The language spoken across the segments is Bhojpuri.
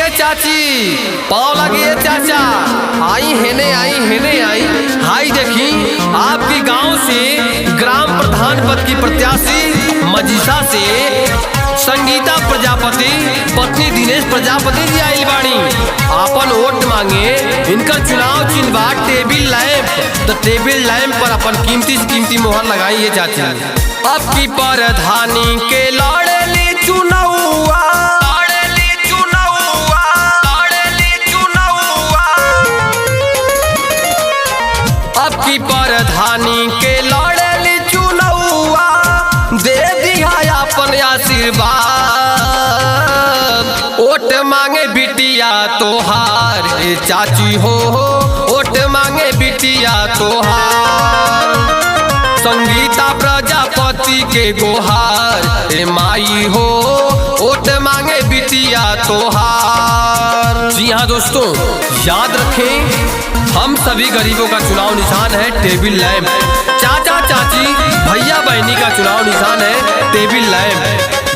चाची, पाँव लगिए चाचा, आई हेने आई। हाई देखी, आपके गांव से ग्राम प्रधान पद की प्रत्याशी मजीसा से संगीता प्रजापति पत्नी दिनेश प्रजापति जी आई बाणी। अपन वोट मांगे, इनका चुनाव चिन्ह बा टेबिल लैंप। तो टेबिल लैंप पर अपन कीमती से कीमती मोहर लगाइए चाची। अब की प्रधानी के लड़ेली चुनावा, अब की प्रधानी के लड़ेली चुनावा, दे दिया अपन आशीर्वाद। वोट मांगे बिटिया तोहार ए चाची हो, वोट मांगे बिटिया तोहार। संगीता प्रजापति के गोहार ए माई हो, वोट मांगे बिटिया तोहार। जी हाँ दोस्तों, याद रखें, हम सभी गरीबों का चुनाव निशान है टेबिल लैंप। चाचा चाची भैया बहनी का चुनाव निशान है टेबिल लैंप।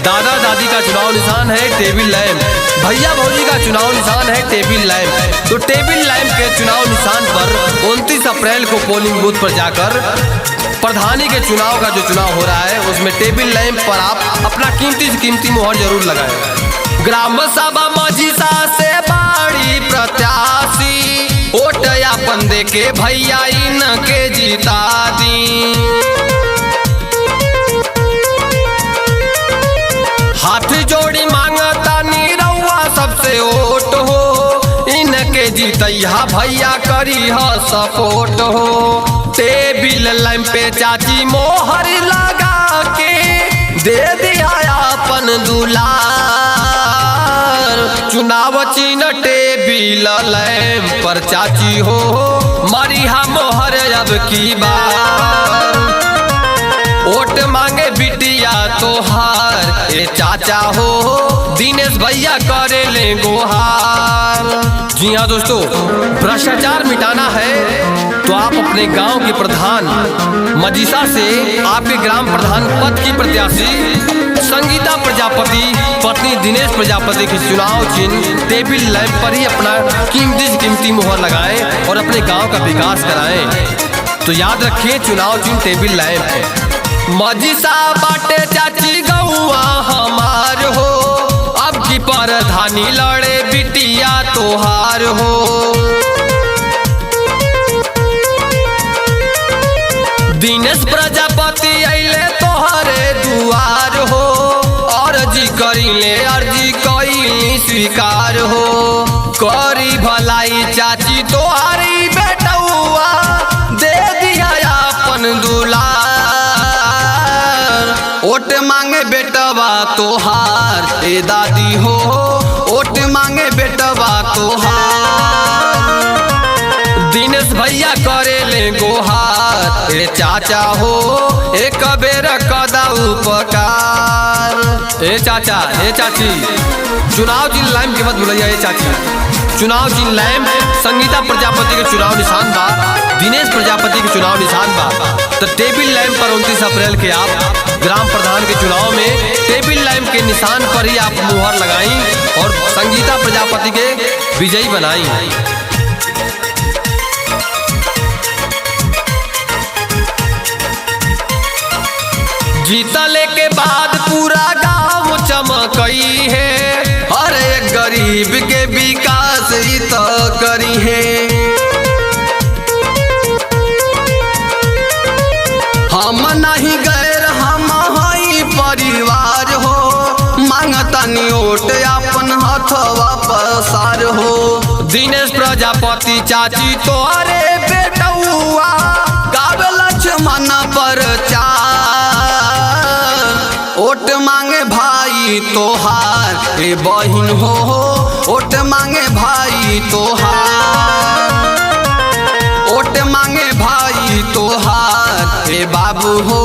दादा दादी का चुनाव निशान है टेबिल लैंप। भैया भौजी का चुनाव निशान है टेबिल लैंप। तो टेबिल लैंप के चुनाव निशान पर 29 अप्रैल को पोलिंग बूथ पर जाकर प्रधानी के चुनाव का जो चुनाव हो रहा है उसमें टेबिल लैंप पर आप अपना कीमती से कीमती मोहर जरूर लगाएं। ग्राम सभा मजीसा से बाड़ी प्रत्याशी, वोट अपन दे के भैया इनके जीता दी। हाथ जोड़ी मांगता नीरवा सबसे वोट हो, इनके जीतैया भैया करी हो सपोर्ट हो। टेबिल लैंप पे चाची मोहर लगा के दे दिया अपन दुलार। चुनाव चिन्ह टेबिल लैंप पर चाची हो, मरिहा मोहर अब की बार। वोट मांगे बिटिया तोहार ए चाचा हो, दिनेश भैया करे ले गोहार। जी हाँ दोस्तों, भ्रष्टाचार मिटाना है तो आप अपने गांव के प्रधान मजीसा से आपके ग्राम प्रधान पद की प्रत्याशी संगीता प्रजापति पत्नी दिनेश प्रजापति के चुनाव चिन्ह टेबिल लैंप पर ही अपना कीमती से कीमती मोहर लगाएं और अपने गांव का विकास कराएं। तो याद रखिए, चुनाव चिन्ह टेबिल लैंप है। मजीसा बाटे चाची गौआ हमार हो, अब की प्रधानी लड़े बिटिया तोहार हो। दिनेश प्रजापति अइले तोहरे दुआर हो, अर्जी करीले अर्जी कइली स्वीकार हो। करी भलाई चाची तोहारी बेटौआ, दे दिया अपन दुलार। वोट मांगे बेटवा तोहार ए दादी हो, वोट मांगे बेटवा तोहार। दिनेश भैया करे ले गोहार ए चाचा हो, एक बेर कदा उपकार। ए चाचा ए चाची, चुनाव चिन्ह लैंप के मत भूलिए। ए चाची, चुनाव चिन्ह लैंप संगीता प्रजापति के चुनाव निशान बा, दिनेश प्रजापति के चुनाव निशान बा। तो टेबिल लैंप पर 29 अप्रैल के आप ग्राम प्रधान के चुनाव में टेबिल लैंप के निशान पर ही आप मुहर लगाई और संगीता प्रजापति के विजयी बनाई। जीतले के बाद पूरा गांव चमकई है, हर एक गरीब के विकास ही तो करी है। हम नहीं गैर हम हई परिवार हो, मांगतनी वोट अपन हथवा पसार हो। दिनेश प्रजापति चाची तोहरे बेटौआ, गावे लक्ष्मण पर वोट मांगे भाई तोहार ए बहिन हो, वोट मांगे भाई तोहार। वोट मांगे भाई तोहार ए बाबू हो,